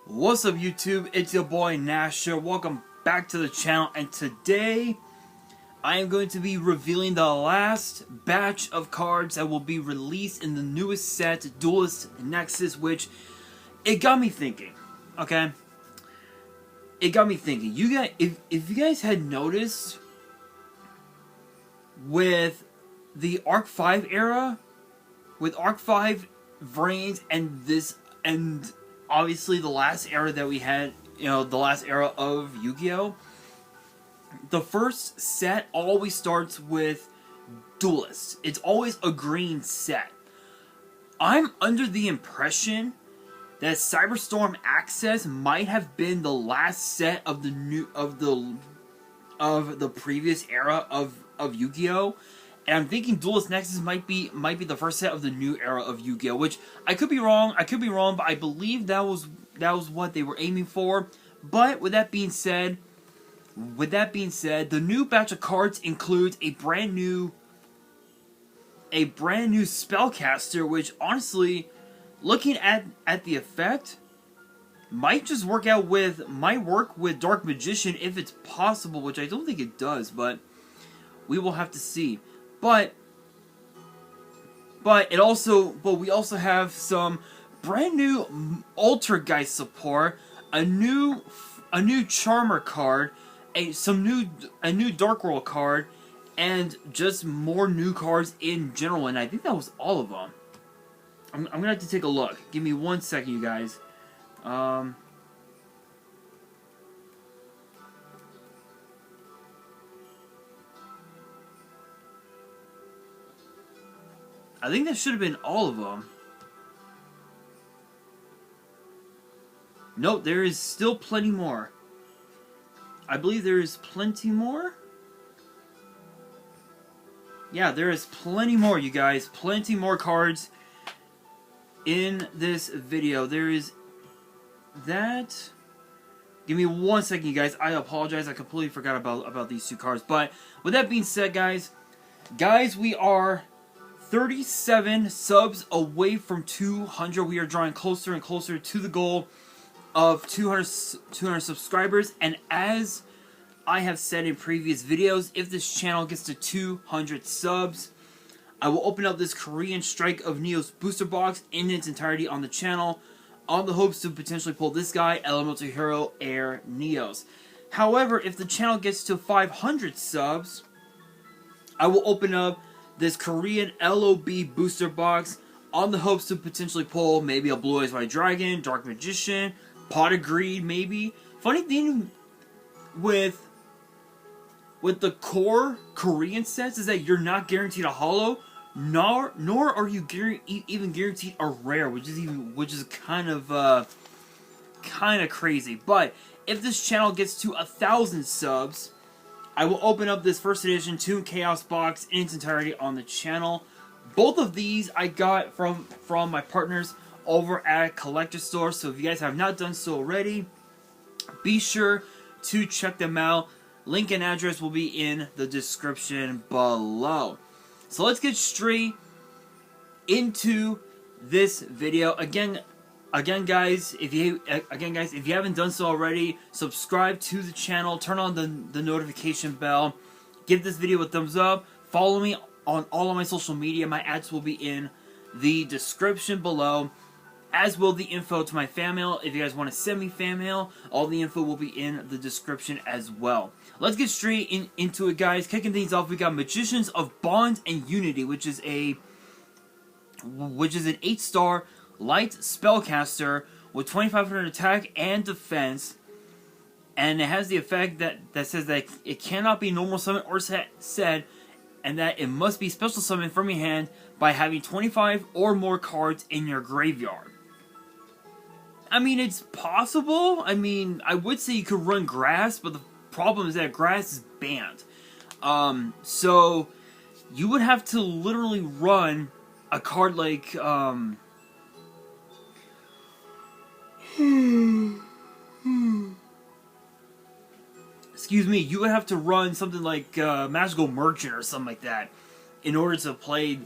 What's up YouTube, it's your boy Nasher. Welcome back to the channel, and today I am going to be revealing the last batch of cards that will be released in the newest set, Duelist Nexus, which it got me thinking, okay? It got me thinking. You guys, if you guys had noticed with the Arc 5 era, with Arc 5 variants and obviously the last era that we had, the last era of Yu-Gi-Oh, the first set always starts with Duelist. It's always a green set. I'm under the impression that Cyberstorm Access might have been the last set of the previous era of Yu-Gi-Oh, and I'm thinking Duelist Nexus might be the first set of the new era of Yu-Gi-Oh, which I could be wrong, but I believe that was what they were aiming for. But with that being said, the new batch of cards includes a brand new spellcaster, which honestly, looking at the effect, might work with Dark Magician if it's possible, which I don't think it does, but we will have to see. But we also have some brand new Altergeist support, a new Charmer card, a new Dark World card, and just more new cards in general. And I think that was all of them. I'm gonna have to take a look. Give me 1 second, you guys. I think that should have been all of them. Nope, there is still plenty more. I believe there is plenty more. Yeah, there is plenty more, you guys. Plenty more cards in this video. There is that. Give me 1 second, you guys. I apologize. I completely forgot about these two cards. But with that being said, guys, we are 37 subs away from 200. We are drawing closer and closer to the goal of 200 subscribers. And as I have said in previous videos, if this channel gets to 200 subs, I will open up this Korean Strike of Neos booster box in its entirety on the channel, on the hopes to potentially pull this guy, Elemental Hero Air Neos. However, if the channel gets to 500 subs, I will open up this Korean LOB booster box on the hopes to potentially pull maybe a Blue Eyes White Dragon, Dark Magician, Pot of Greed, maybe. Funny thing with the core Korean sets is that you're not guaranteed a holo, nor are you even guaranteed a rare, which is kind of crazy. But if this channel gets to 1,000 subs, I will open up this first edition Toon Chaos box in its entirety on the channel. Both of these I got from my partners over at Collector Store, so if you guys have not done so already, be sure to check them out. Link and address will be in the description below. So let's get straight into this video. Again, guys, if you haven't done so already, subscribe to the channel, turn on the notification bell, give this video a thumbs up, follow me on all of my social media. My ads will be in the description below, as will the info to my fan mail. If you guys want to send me fan mail, all the info will be in the description as well. Let's get straight into it, guys. Kicking things off, we got Magicians of Bond and Unity, which is an 8-star light spellcaster with 2,500 attack and defense, and it has the effect that says that it cannot be normal summon or said, and that it must be special summon from your hand by having 25 or more cards in your graveyard. I mean, it's possible. I mean, I would say you could run grass, but the problem is that grass is banned. So you would have to literally run a card like excuse me, you would have to run something like Magical Merchant or something like that in order to play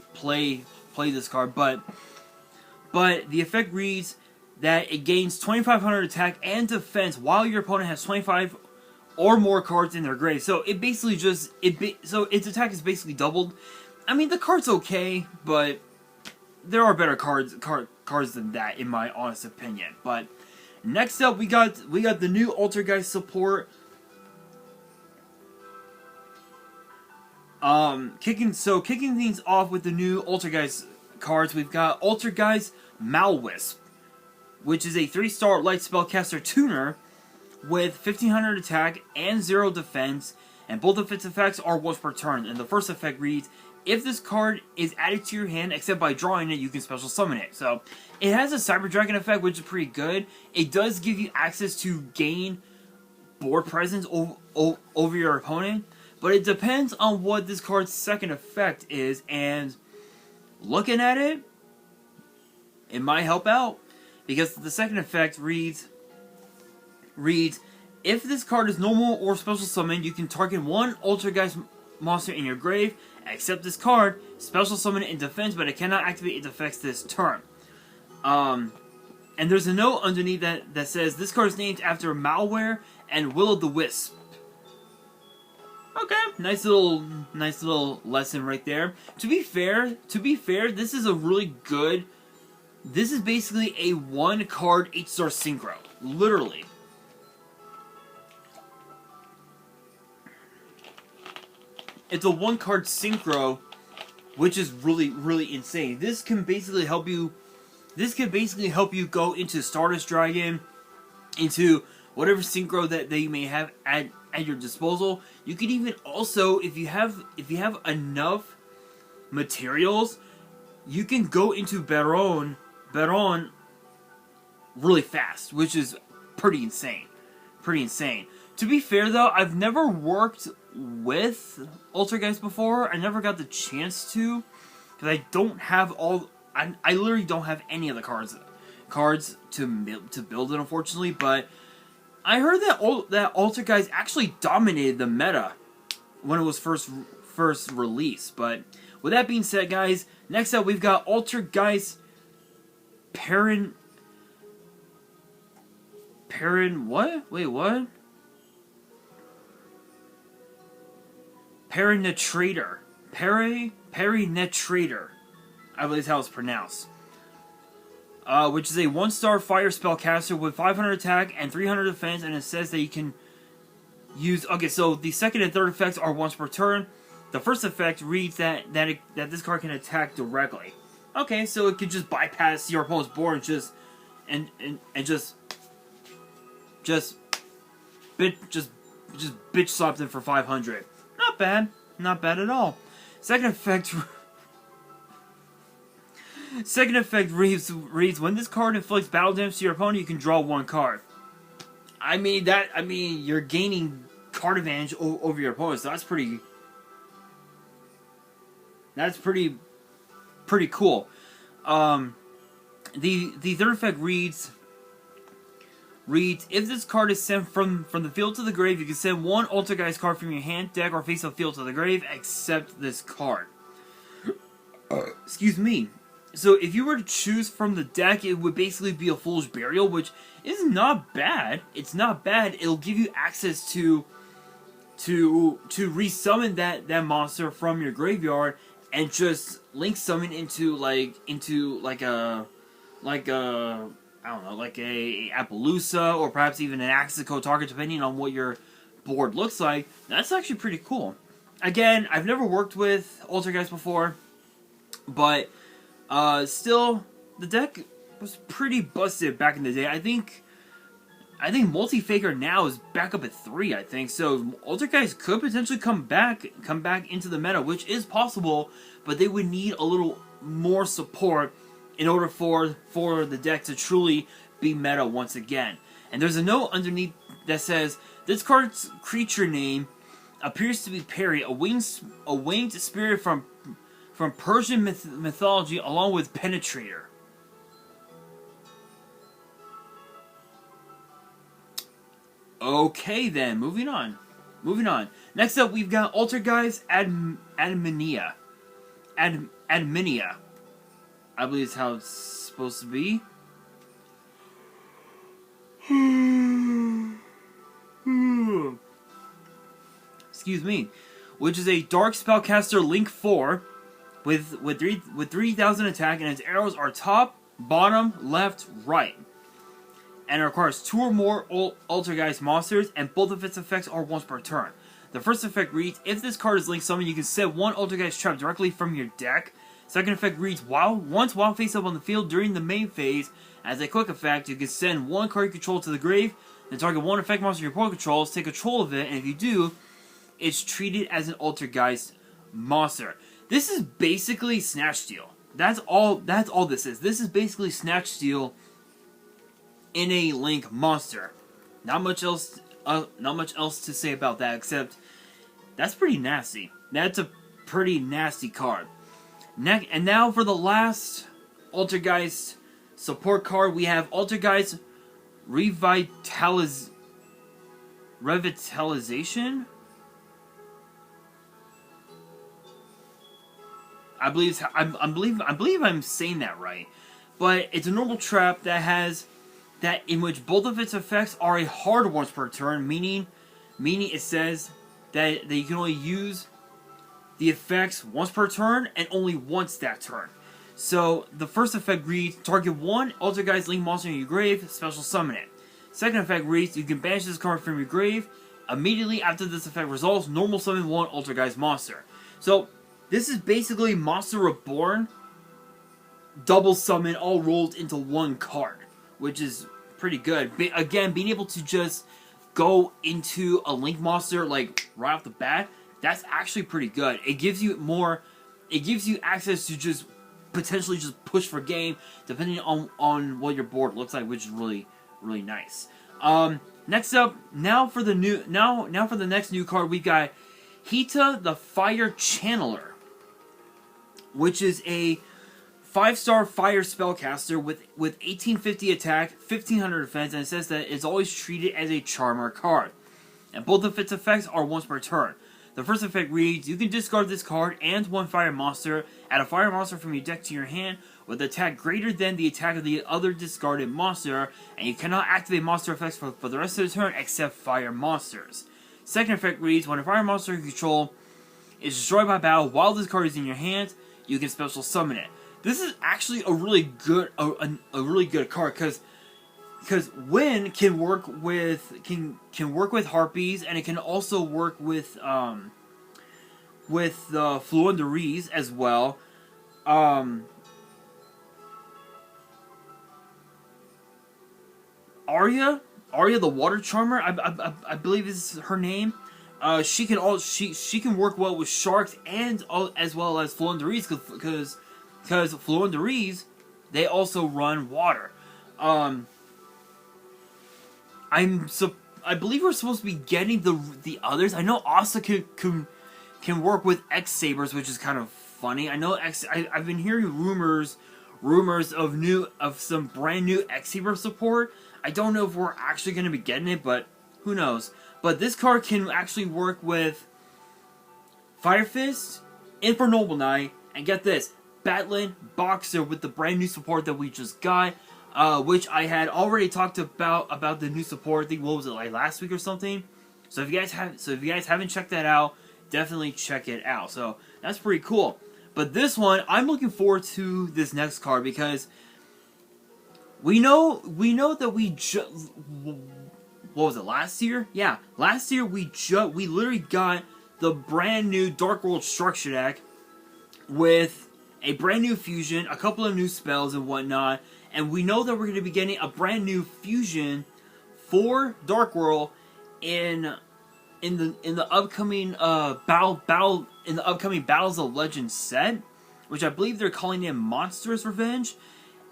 this card. But the effect reads: that it gains 2,500 attack and defense while your opponent has 25 or more cards in their grave. So it basically just so its attack is basically doubled. I mean, the card's okay, but there are better cards than that, in my honest opinion. But next up, we got the new Altergeist support. Kicking things off with the new Altergeist cards, we've got Altergeist Malwisp, which is a 3-star light spellcaster tuner with 1,500 attack and 0 defense, and both of its effects are once per turn. And the first effect reads, if this card is added to your hand, except by drawing it, you can special summon it. So, it has a Cyber Dragon effect, which is pretty good. It does give you access to gain board presence over your opponent, but it depends on what this card's second effect is, and looking at it, it might help out, because the second effect reads, if this card is normal or special summon, you can target one Altergeist monster in your grave, except this card, special summon it in defense, but it cannot activate its effects this turn. And there's a note underneath that says, this card is named after Malware and Will-o'-the-Wisp. Okay, nice little lesson right there. To be fair, this is a really good, this is basically a 1-card 8-star synchro. Literally. It's a 1-card synchro, which is really insane. This can basically help you go into Stardust Dragon, into whatever synchro that you may have at your disposal. You could even also, if you have enough materials, you can go into Baron really fast, which is pretty insane. To be fair though, I've never worked with Altergeist before. I never got the chance to, because I don't have I literally don't have any of the cards to build it, unfortunately. But I heard that Altergeist actually dominated the meta when it was first released. But with that being said, guys, next up we've got Altergeist Perrin what? Wait, what? Perinetrator. Perinetrator, I believe is how it's pronounced. Which is a 1-star fire spellcaster with 500 attack and 300 defense, and it says that you can use... Okay, so the second and third effects are once per turn. The first effect reads that this card can attack directly. Okay, so it can just bypass your opponent's board and just bitch slap them for 500. Not bad. Not bad at all. Second effect reads, when this card inflicts battle damage to your opponent, you can draw 1 card. I mean, you're gaining card advantage over your opponent, so that's pretty cool. The third effect reads, if this card is sent from the field to the grave, you can send 1 Altergeist card from your hand, deck, or face of field to the grave, except this card. Excuse me. So if you were to choose from the deck, it would basically be a Foolish Burial, which is not bad. It's not bad. It'll give you access to resummon that monster from your graveyard and just link summon into like a I don't know, like a Appaloosa, or perhaps even an Axico target, depending on what your board looks like. That's actually pretty cool. Again, I've never worked with Altergeist before, but still, the deck was pretty busted back in the day. I think Multi-Faker now is back up at 3, I think. So Altergeist could potentially come back into the meta, which is possible, but they would need a little more support in order for the deck to truly be meta once again. And there's a note underneath that says, this card's creature name appears to be Peri, a winged spirit from Persian mythology, along with Penetrator. Okay then, moving on. Next up, we've got Altergeist Adminia. Adminia, I believe is how it's supposed to be. excuse me, which is a Dark Spellcaster Link 4 with 3,000 attack, and its arrows are top, bottom, left, right. And it requires 2 or more Altergeist monsters, and both of its effects are once per turn. The first effect reads, if this card is Link summoned, you can set 1 Altergeist trap directly from your deck. Second effect reads, once while face up on the field during the main phase, as a quick effect, you can send 1 card you control to the grave, then target 1 effect monster your opponent controls, take control of it, and if you do, it's treated as an Altergeist monster. This is basically Snatch Steal. That's all this is. This is basically Snatch Steal in a Link monster. Not much else to say about that, except that's pretty nasty. That's a pretty nasty card. And now for the last Altergeist support card, we have Altergeist Revitalization. I believe I'm saying that right, but it's a normal trap that in which both of its effects are a hard once per turn, meaning it says that you can only use the effects once per turn and only once that turn. So the first effect reads, target 1 Altergeist Link monster in your grave, special summon it. Second effect reads, you can banish this card from your grave. Immediately after this effect resolves, normal summon 1 Altergeist monster. So this is basically Monster Reborn double summon all rolled into 1 card, which is pretty good. Again, being able to just go into a Link monster like right off the bat, that's actually pretty good. It gives you access to just potentially just push for game depending on what your board looks like, which is really nice. Next up, now for the next new card, we got Hita the Fire Channeler, which is a 5-star fire spellcaster with 1850 attack, 1500 defense, and it says that it's always treated as a charmer card. And both of its effects are once per turn. The first effect reads, you can discard this card and 1 fire monster, add a fire monster from your deck to your hand with attack greater than the attack of the other discarded monster, and you cannot activate monster effects for the rest of the turn except fire monsters. Second effect reads, when a fire monster you control is destroyed by battle while this card is in your hand, you can special summon it. This is actually a really good card because Wind can work with harpies, and it can also work with the Fluenderies as well. Arya the Water Charmer, I believe is her name. She can work well with sharks and as well as Fluenderies because Fluenderies, they also run water. I believe we're supposed to be getting the others. I know Asa can work with X Sabers, which is kind of funny. I know I've been hearing rumors of some brand new X Saber support. I don't know if we're actually going to be getting it, but who knows. But this card can actually work with Fire Fist, Infernal Knight, and get this, Batlin Boxer with the brand new support that we just got. Which I had already talked about the new support. I think, what was it, like last week or something? So if you guys haven't checked that out, definitely check it out. So that's pretty cool. But this one, I'm looking forward to this next card because we know that what was it, last year? Yeah, last year we literally got the brand new Dark World structure deck with a brand new fusion, a couple of new spells and whatnot. And we know that we're going to be getting a brand new fusion for Dark World in the upcoming Battles of Legends set, which I believe they're calling it Monstrous Revenge.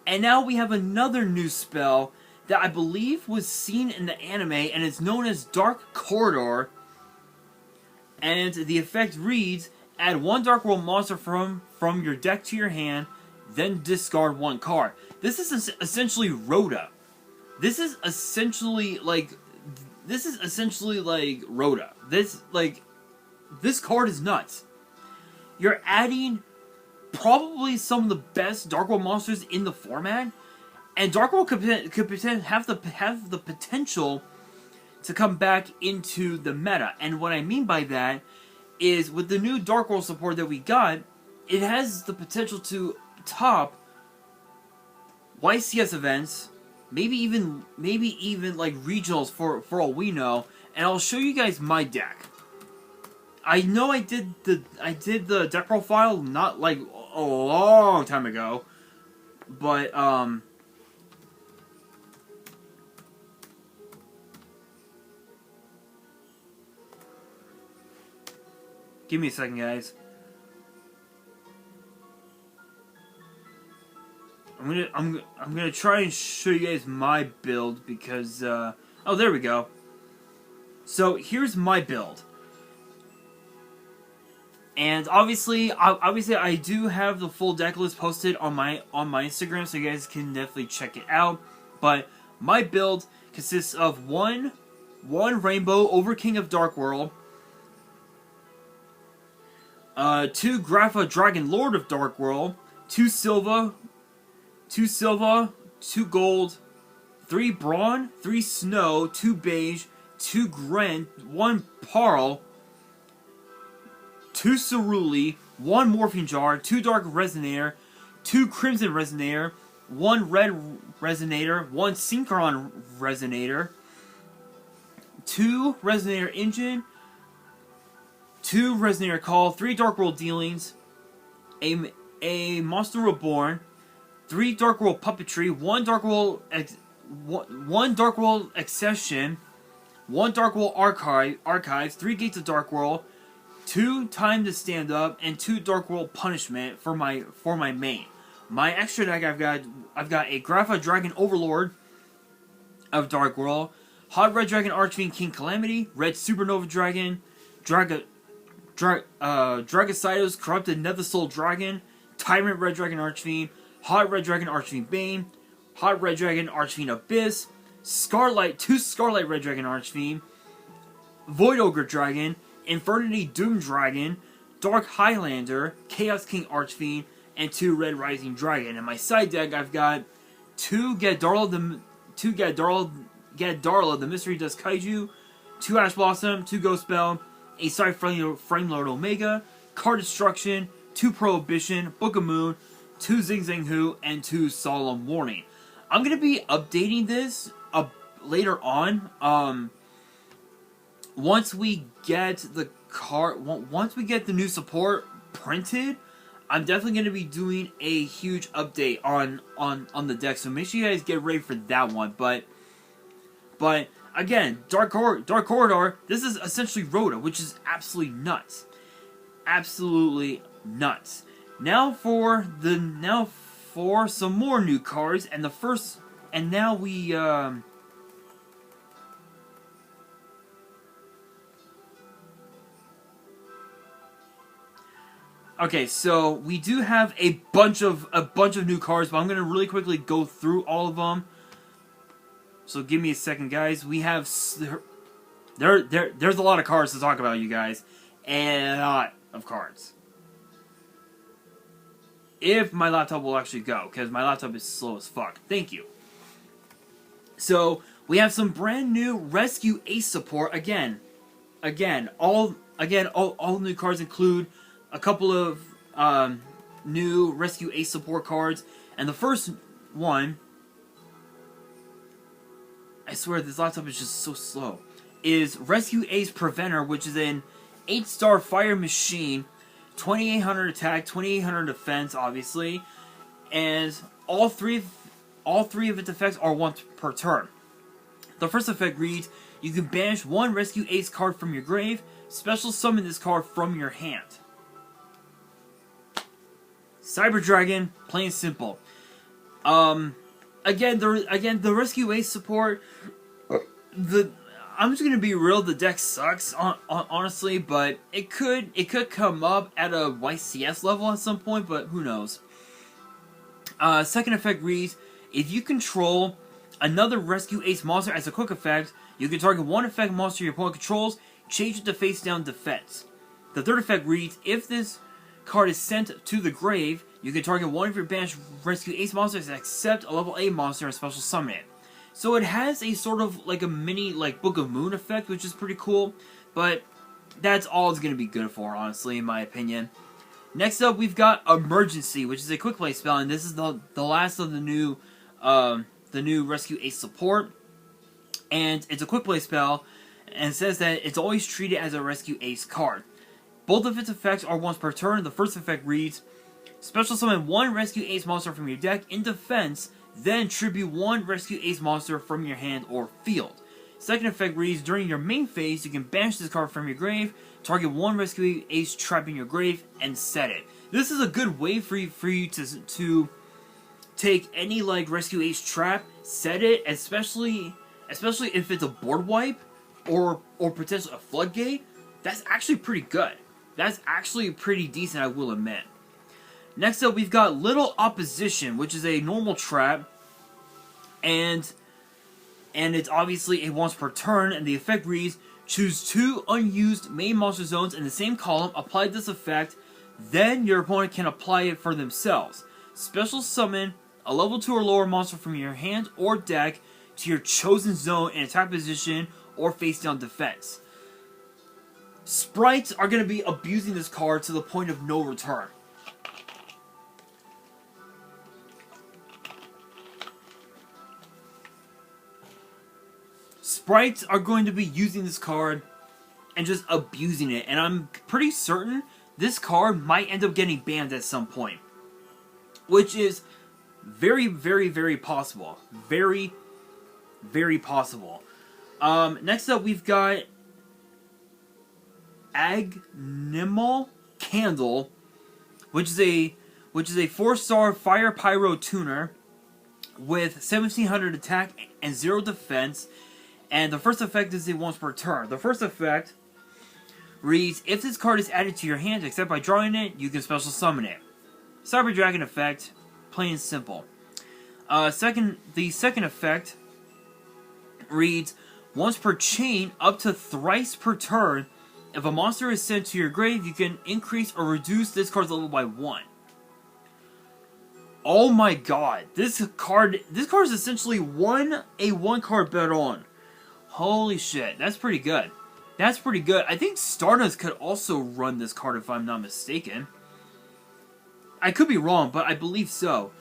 And now we have another new spell that I believe was seen in the anime, and it's known as Dark Corridor. And the effect reads, add 1 Dark World monster from your deck to your hand, then discard 1 card. This is essentially Rhoda. This is essentially like Rhoda. This card is nuts. You're adding probably some of the best Dark World monsters in the format, and Dark World could potentially have the potential to come back into the meta. And what I mean by that is with the new Dark World support that we got, it has the potential to top YCS events, maybe even like regionals for all we know. And I'll show you guys my deck. I know I did the deck profile not like a long time ago, but give me a second, guys. I'm gonna try and show you guys my build because oh, there we go. So here's my build, and obviously I do have the full deck list posted on my Instagram, so you guys can definitely check it out. But my build consists of one Rainbow Over King of Dark World, 2 Grapha Dragon Lord of Dark World, 2 Silva, 2 Gold, 3 Brawn, 3 Snow, 2 Beige, 2 Gren, 1 Parl, 2 Ceruli, 1 Morphing Jar, 2 Dark Resonator, 2 Crimson Resonator, 1 Red Resonator, 1 Synchron Resonator, 2 Resonator Engine, 2 Resonator Call, 3 Dark World Dealings, a Monster Reborn, 3 Dark World Puppetry, 1 Dark World Accession, 1 Dark World Archives, 3 Gates of Dark World, 2 Time to Stand Up, and 2 Dark World Punishment for my main. My extra deck I've got a Grapha Dragon Overlord of Dark World, Hot Red Dragon Archfiend King Calamity, Red Supernova Dragon, Dragocitos Corrupted Nether Soul Dragon, Tyrant Red Dragon Archfiend, Hot Red Dragon Archfiend Bane, Hot Red Dragon Archfiend Abyss, 2 Scarlet Red Dragon Archfiend, Void Ogre Dragon, Infernity Doom Dragon, Dark Highlander, Chaos King Archfiend, and 2 Red Rising Dragon. In my side deck, I've got 2 Gaddarla the Mystery Dust Kaiju, 2 Ash Blossom, 2 Ghost Bell, a Side Framelord Omega, Card Destruction, 2 Prohibition, Book of Moon, 2 Zing Zang Hu, and 2 Solemn Warning. I'm going to be updating this later on. Once we get the new support printed, I'm definitely going to be doing a huge update on the deck. So make sure you guys get ready for that one. But again, Dark Corridor, this is essentially Rhoda, which is absolutely nuts. Absolutely nuts. Now for some more new cards, and now we okay, so we do have a bunch of new cards, but I'm gonna really quickly go through all of them. So give me a second, guys. We have there's a lot of cards to talk about, you guys, and a lot of cards. If my laptop will actually go, because my laptop is slow as fuck. Thank you. So we have some brand new Rescue Ace support again. All new cards include a couple of new Rescue Ace support cards, and the first one, I swear this laptop is just so slow, is Rescue Ace Preventer, which is an 8-star fire machine, 2800 attack, 2800 defense, obviously, and all three of its effects are 1 per turn. The first effect reads: you can banish 1 Rescue Ace card from your grave, special summon this card from your hand. Cyber Dragon, plain and simple. Again, the Rescue Ace support. I'm just gonna be real. The deck sucks, honestly, but it could come up at a YCS level at some point, but who knows. Second effect reads: if you control another Rescue Ace monster as a quick effect, you can target 1 effect monster your opponent controls, change it to face down defense. The third effect reads: if this card is sent to the grave, you can target 1 of your banished Rescue Ace monsters except a level A monster and special summon it. So it has a sort of like a mini like Book of Moon effect, which is pretty cool. But that's all it's going to be good for, honestly, in my opinion. Next up, we've got Emergency, which is a quick play spell, and this is the last of the new Rescue Ace support. And it's a quick play spell, and it says that it's always treated as a Rescue Ace card. Both of its effects are once per turn. The first effect reads, special summon one Rescue Ace monster from your deck in defense, then tribute one Rescue Ace monster from your hand or field. Second effect reads, during your main phase, you can banish this card from your grave, target one Rescue Ace trap in your grave, and set it. This is a good way for you to take any like Rescue Ace trap, set it, especially if it's a board wipe or potentially a floodgate. That's actually pretty good. That's actually pretty decent, I will admit. Next up, we've got Little Opposition, which is a normal trap, and it's obviously a once per turn, and the effect reads, choose 2 unused main monster zones in the same column, apply this effect, then your opponent can apply it for themselves. Special summon a level 2 or lower monster from your hand or deck to your chosen zone in attack position or face down defense. Sprites are going to be abusing this card to the point of no return. Sprites are going to be using this card and just abusing it, and I'm pretty certain this card might end up getting banned at some point, which is very, very, very possible. Very, very possible. Next up, we've got Agnimal Candle, which is a 4-star Fire Pyro tuner with 1700 attack and 0 defense. And the first effect is a once per turn. The first effect reads, if this card is added to your hand except by drawing it, you can special summon it. Cyber Dragon effect, plain and simple. The second effect reads, once per chain, up to thrice per turn, if a monster is sent to your grave, you can increase or reduce this card's level by 1. Oh my god, this card is essentially a 1-card bet on. Holy shit, that's pretty good. That's pretty good. I think Stardust could also run this card if I'm not mistaken. I could be wrong, but I believe so.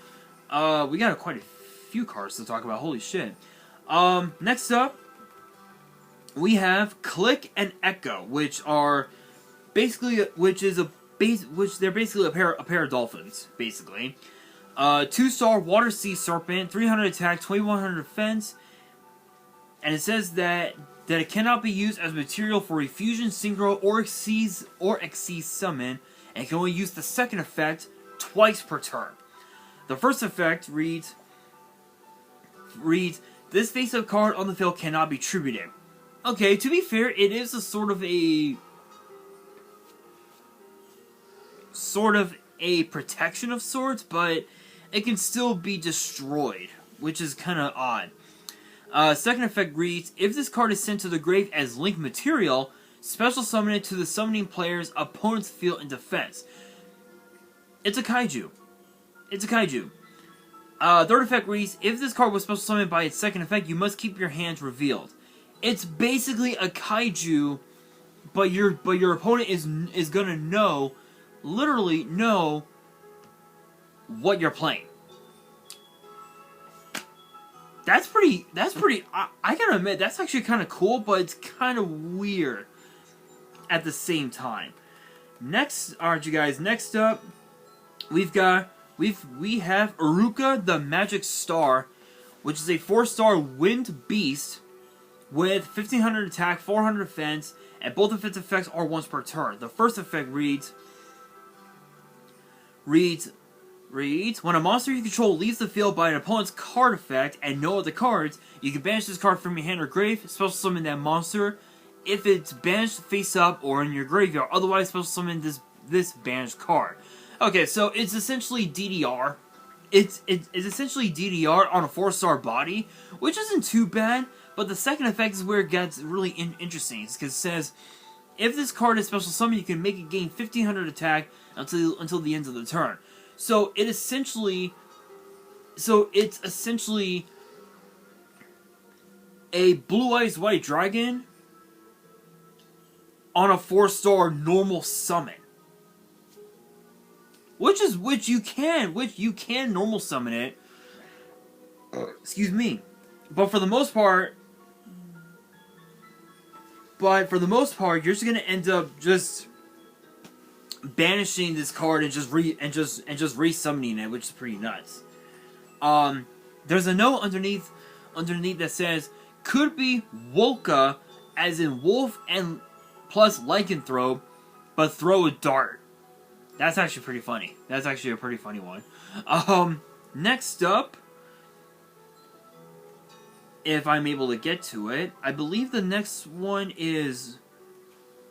We got quite a few cards to talk about. Holy shit. Next up, we have Click and Echo, which they're basically a pair of dolphins, basically. 2-star Water Sea Serpent, 300 attack, 2100 defense. And it says that it cannot be used as material for Refusion, Synchro, or Xyz summon, and can only use the second effect twice per turn. The first effect reads, this face-up card on the field cannot be tributed. Okay, to be fair, it is a sort of a protection of sorts, but it can still be destroyed, which is kind of odd. Second effect reads, if this card is sent to the grave as link material, special summon it to the summoning player's opponent's field in defense. It's a kaiju. Third effect reads, if this card was special summoned by its second effect, you must keep your hands revealed. It's basically a kaiju, but your opponent is gonna literally know what you're playing. That's pretty, I gotta admit, that's actually kind of cool, but it's kind of weird at the same time. Alright you guys, next up, we have Uruka the Magic Star, which is a 4-star Wind Beast with 1500 attack, 400 defense, and both of its effects are once per turn. The first effect reads, when a monster you control leaves the field by an opponent's card effect and no other cards, you can banish this card from your hand or grave, special summon that monster if it's banished face up or in your graveyard. Otherwise, special summon this banished card. Okay, so it's essentially DDR. It's essentially DDR on a 4-star body, which isn't too bad, but the second effect is where it gets really interesting, because it says, if this card is special summoned, you can make it gain 1500 attack until the end of the turn. So it's essentially a Blue Eyes White Dragon on a 4-star normal summon. Which you can normal summon it. Excuse me. But for the most part, you're just gonna end up just banishing this card and just re-summoning it, which is pretty nuts. There's a note underneath that says could be Wolka, as in wolf and plus lycanthrope, but throw a dart. That's actually pretty funny. That's actually a pretty funny one. Next up, if I'm able to get to it, I believe the next one is,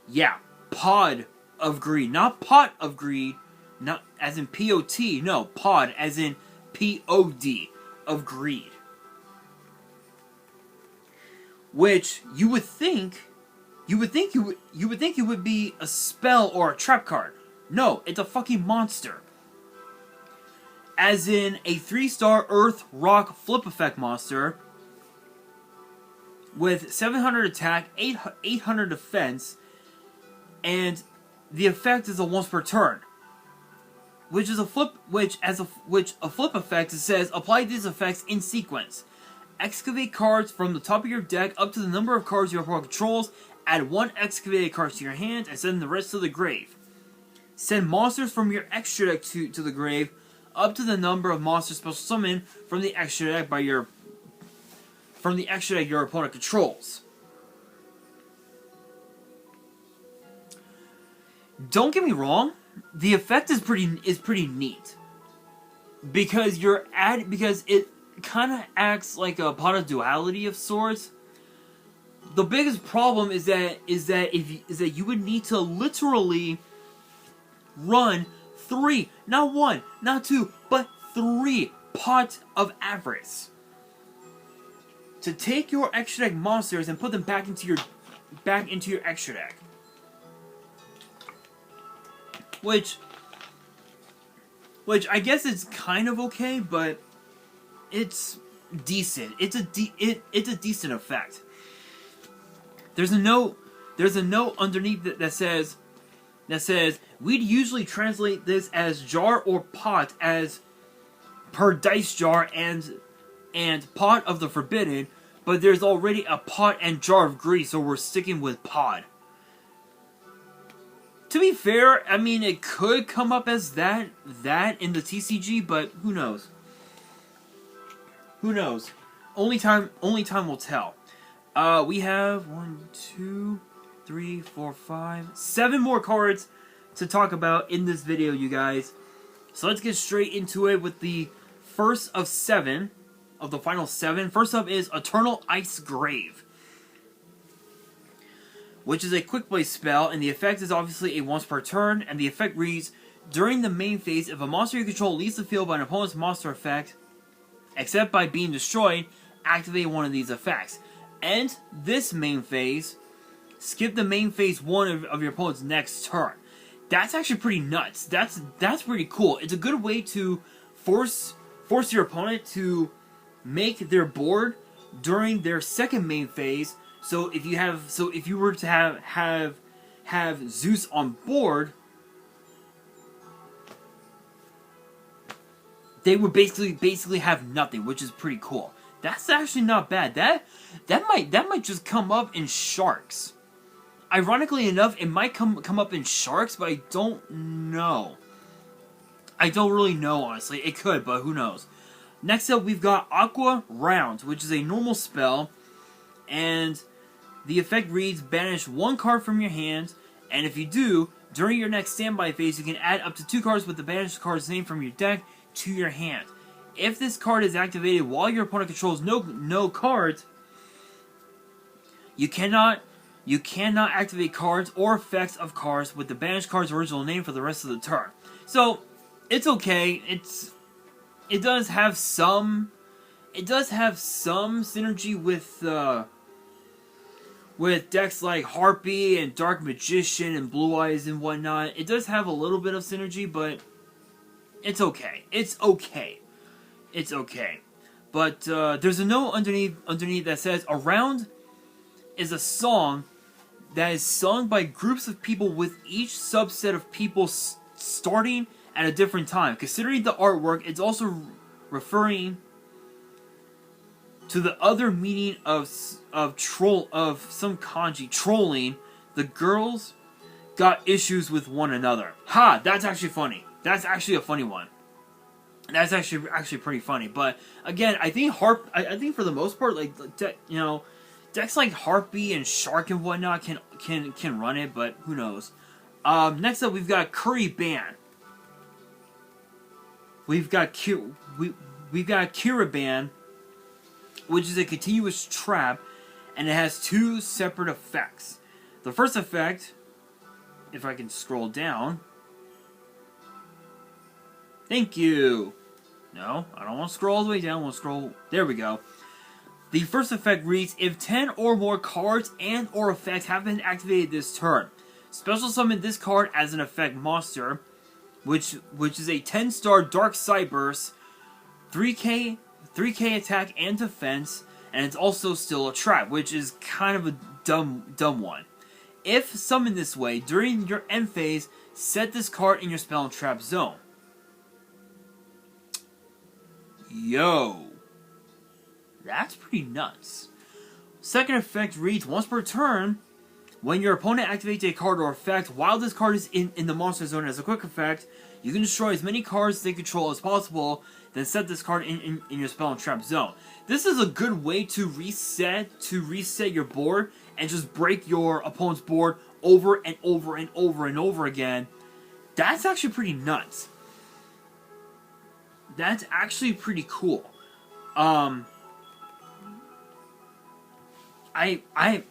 yeah, Pod of Greed. Not Pot of Greed, not as in P-O-T, no, Pod as in P-O-D of Greed. Which you would think it would be a spell or a trap card. No, it's a fucking monster. As in a 3-star Earth Rock Flip Effect monster with 700 attack, 800 defense, and the effect is a once per turn. Which is a flip effect, it says apply these effects in sequence. Excavate cards from the top of your deck up to the number of cards your opponent controls. Add 1 excavated card to your hand and send the rest to the grave. Send monsters from your extra deck to the grave up to the number of monsters special summon from the extra deck your opponent controls. Don't get me wrong, the effect is pretty neat because it kind of acts like a pot of duality of sorts. The biggest problem is that you would need to literally run 3, not 1, not 2, but 3 pots of avarice to take your extra deck monsters and put them back into your extra deck. Which I guess is kind of okay, but it's decent. It's a decent effect. There's a note underneath that says we'd usually translate this as jar or pot as per dice jar and pot of the forbidden, but there's already a pot and jar of greed, so we're sticking with pod. To be fair, I mean, it could come up as that in the TCG, but who knows? Who knows? Only time will tell. We have 1, 2, 3, 4, 5, 7 more cards to talk about in this video, you guys. So let's get straight into it with the first of 7, of the final 7. First up is Eternal Ice Grave, which is a quick play spell, and the effect is obviously a once per turn, and the effect reads, during the main phase, if a monster you control leaves the field by an opponent's monster effect, except by being destroyed, activate one of these effects. End this main phase, skip the main phase 1 of your opponent's next turn. That's actually pretty nuts. That's pretty cool. It's a good way to force your opponent to make their board during their second main phase. So if you were to have Zeus on board, they would basically have nothing, which is pretty cool. That's actually not bad. That might just come up in Sharks. Ironically enough, it might come up in Sharks, but I don't know. I don't really know, honestly. It could, but who knows. Next up, we've got Aqua Round, which is a normal spell, and the effect reads, banish 1 card from your hand, and if you do, during your next standby phase, you can add up to 2 cards with the banished card's name from your deck to your hand. If this card is activated while your opponent controls no cards, you cannot activate cards or effects of cards with the banished card's original name for the rest of the turn. So it's okay. It does have some synergy with decks like Harpy and Dark Magician and Blue Eyes and whatnot. It does have a little bit of synergy, but it's okay. It's okay. It's okay. But there's a note underneath that says, "Around" is a song that is sung by groups of people, with each subset of people starting at a different time. Considering the artwork, it's also referring to the other meaning of some kanji, trolling. The girls got issues with one another. Ha! That's actually funny. That's actually a funny one. That's actually pretty funny. But again, I think I think for the most part, like, you know, decks like Harpy and Shark and whatnot can run it, but who knows? Next up, we've got Curry Ban. We've got Kira Ban, which is a continuous trap, and it has two separate effects. The first effect, if I can scroll down. Thank you. No, I don't want to scroll all the way down. I want to scroll. There we go. The first effect reads, if 10 or more cards and or effects have been activated this turn, special summon this card as an effect monster, which is a 10-star Dark Cyberse, 3k attack and defense, and it's also still a trap, which is kind of a dumb one. If summoned this way, during your end phase, set this card in your spell and trap zone. Yo. That's pretty nuts. Second effect reads, once per turn, when your opponent activates a card or effect, while this card is in the monster zone as a quick effect, you can destroy as many cards they control as possible, then set this card in your spell and trap zone. This is a good way to reset your board and just break your opponent's board over and over and over and over again. That's actually pretty nuts. That's actually pretty cool. I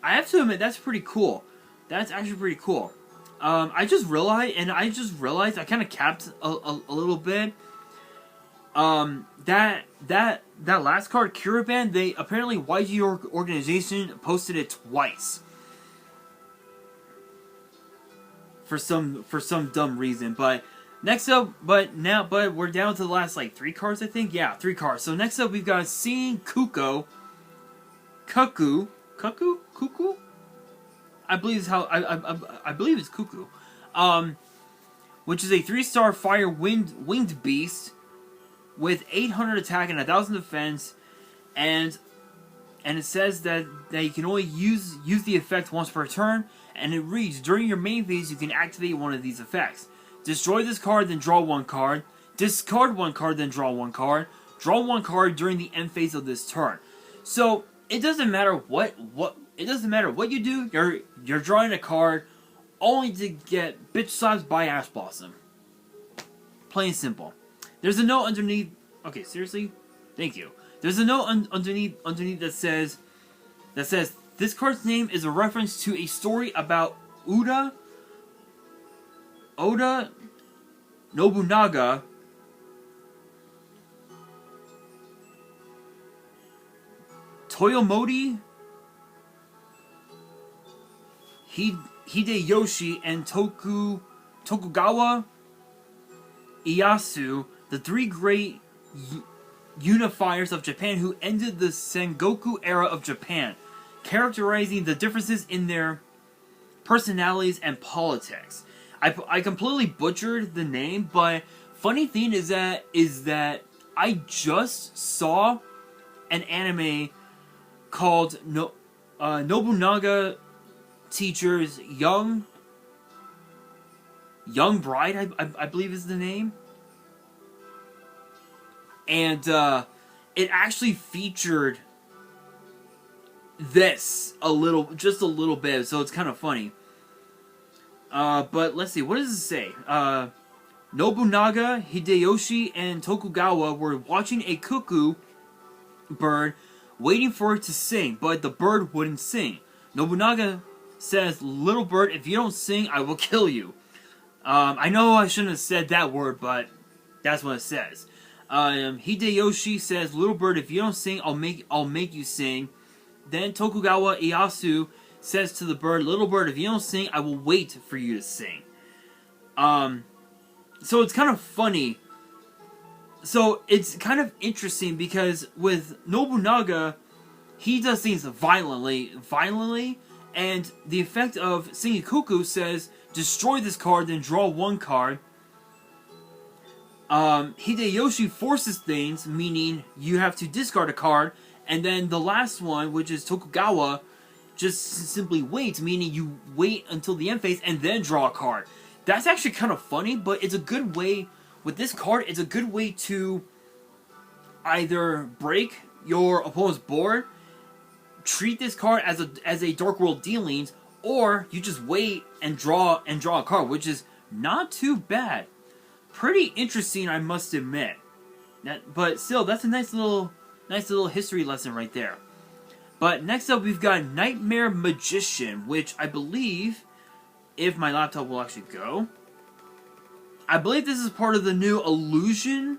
have to admit, that's pretty cool. That's actually pretty cool. I just realized I kind of capped a little bit. That last card, Kiraban, they apparently YG organization posted it twice for some dumb reason. But next up, but we're down to the last like 3 cards, I think. Yeah, 3 cards. So next up, we've got Seeing Cuckoo. I believe is how I believe it's Cuckoo. Which is a 3-star fire winged beast with 800 attack and 1000 defense, and it says that you can only use the effect once per turn, and it reads, during your main phase you can activate one of these effects. Destroy this card, then draw 1 card. Discard 1 card, then draw 1 card. Draw 1 card during the end phase of this turn. So it doesn't matter what you do. You're drawing a card only to get bitch slapped by Ash Blossom. Plain and simple. There's a note underneath. Okay, seriously? Thank you. There's a note underneath that says this card's name is a reference to a story about Oda Nobunaga Toyomoto Hideyoshi and Tokugawa Ieyasu, the 3 great unifiers of Japan who ended the Sengoku era of Japan, characterizing the differences in their personalities and politics. I completely butchered the name, but funny thing is that I just saw an anime called Nobunaga Teacher's Young Bride, I believe is the name. And it actually featured this just a little bit, so it's kind of funny. But let's see, what does it say? Nobunaga, Hideyoshi, and Tokugawa were watching a cuckoo bird, waiting for it to sing, but the bird wouldn't sing. Nobunaga says, little bird, if you don't sing, I will kill you. I know I shouldn't have said that word, but that's what it says. Hideyoshi says, little bird, if you don't sing, I'll make you sing. Then Tokugawa Ieyasu says to the bird, little bird, if you don't sing, I will wait for you to sing. So it's kind of funny. So it's kind of interesting because with Nobunaga, he does things violently, and the effect of Sengoku says, destroy this card, then draw one card. Hideyoshi forces things, meaning you have to discard a card, and then the last one, which is Tokugawa, just simply waits, meaning you wait until the end phase and then draw a card. That's actually kind of funny, but it's a good way, with this card, it's a good way to either break your opponent's board, treat this card as a Dark World Dealings, or you just wait and draw a card, which is not too bad. Pretty interesting, I must admit. But still, that's a nice little history lesson right there. But next up, we've got Nightmare Magician, which I believe, if my laptop will actually go, I believe this is part of the new Illusionary.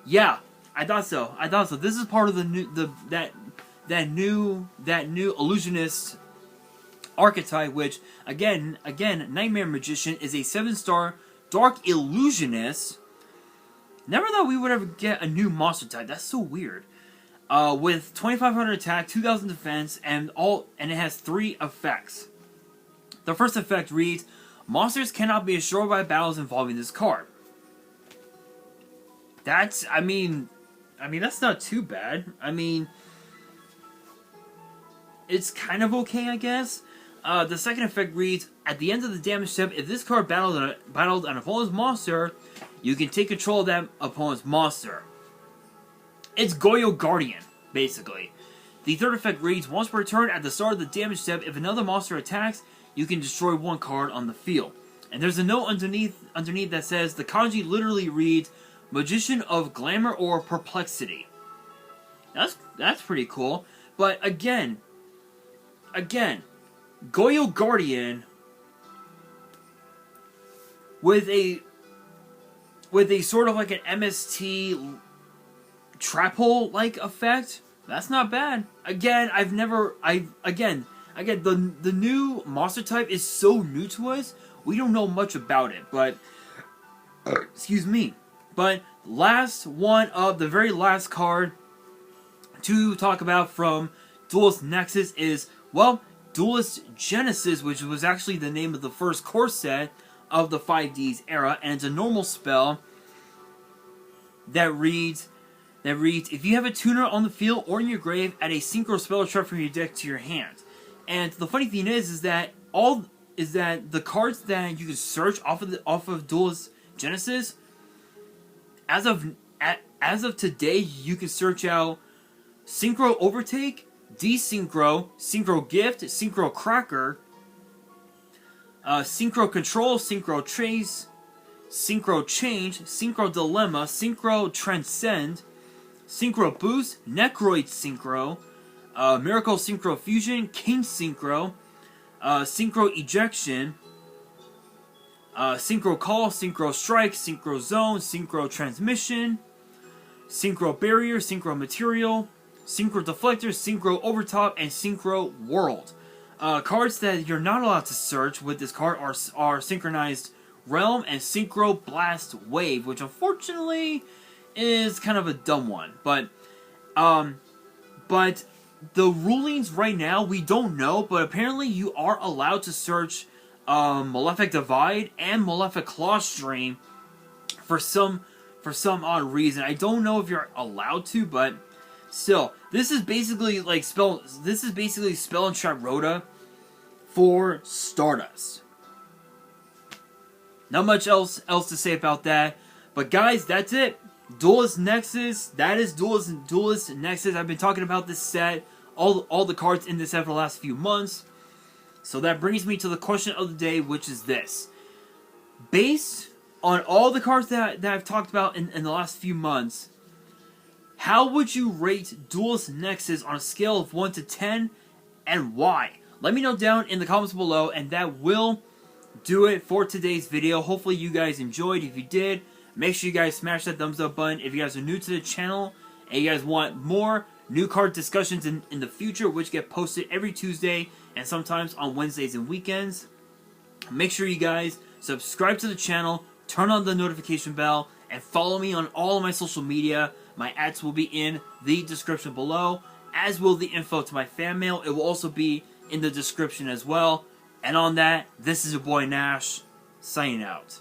Yeah, I thought so. This is part of the new illusionist archetype, which again, Nightmare Magician is a 7-star Dark Illusionist. Never thought we would ever get a new monster type. That's so weird. With 2,500 attack, 2,000 defense, and it has 3 effects. The first effect reads, monsters cannot be destroyed by battles involving this card. That's, I mean, that's not too bad. I mean, it's kind of okay, I guess. The second effect reads, at the end of the damage step, if this card battled an opponent's monster, you can take control of that opponent's monster. It's Goyo Guardian, basically. The third effect reads, once per turn at the start of the damage step, if another monster attacks, you can destroy one card on the field. And there's a note underneath that says, the kanji literally reads, Magician of Glamour or Perplexity. That's pretty cool. But again, Goyo Guardian with a sort of like an MST trap hole like effect. That's not bad. Again, the new monster type is so new to us. We don't know much about it, but excuse me. But the very last card to talk about from Duelist Nexus is, well, Duelist Genesis, which was actually the name of the first core set of the 5Ds era, and it's a normal spell that reads, if you have a tuner on the field or in your grave, add a synchro spell trap from your deck to your hand. And the funny thing is that the cards that you can search off of Duelist Genesis, as of today, you can search out Synchro Overtake, Desynchro, Synchro Gift, Synchro Cracker, Synchro Control, Synchro Trace, Synchro Change, Synchro Dilemma, Synchro Transcend, Synchro Boost, Necroid Synchro, Miracle Synchro Fusion, King Synchro, Synchro Ejection, Synchro Call, Synchro Strike, Synchro Zone, Synchro Transmission, Synchro Barrier, Synchro Material, Synchro Deflector, Synchro Overtop, and Synchro World. Cards that you're not allowed to search with this card are Synchronized Realm and Synchro Blast Wave, which unfortunately is kind of a dumb one. But the rulings right now, we don't know, but apparently you are allowed to search Malefic Divide and Malefic Claw Stream for some odd reason. I don't know if you're allowed to, but still, this is basically Spell and Trap Rhoda for Stardust. Not much else to say about that. But guys, that's it. Duelist Nexus. That is Duelist Nexus. I've been talking about this set, all the cards in this set for the last few months. So that brings me to the question of the day, which is this. Based on all the cards that I've talked about in the last few months, how would you rate Duelist Nexus on a scale of 1 to 10, and why? Let me know down in the comments below, and that will do it for today's video. Hopefully you guys enjoyed. If you did, make sure you guys smash that thumbs up button. If you guys are new to the channel and you guys want more new card discussions in the future, which get posted every Tuesday and sometimes on Wednesdays and weekends, make sure you guys subscribe to the channel, turn on the notification bell, And follow me on all of my social media. My ads will be in the description below, as will the info to my fan mail. It will also be in the description as well. And on that, this is your boy Nash, signing out.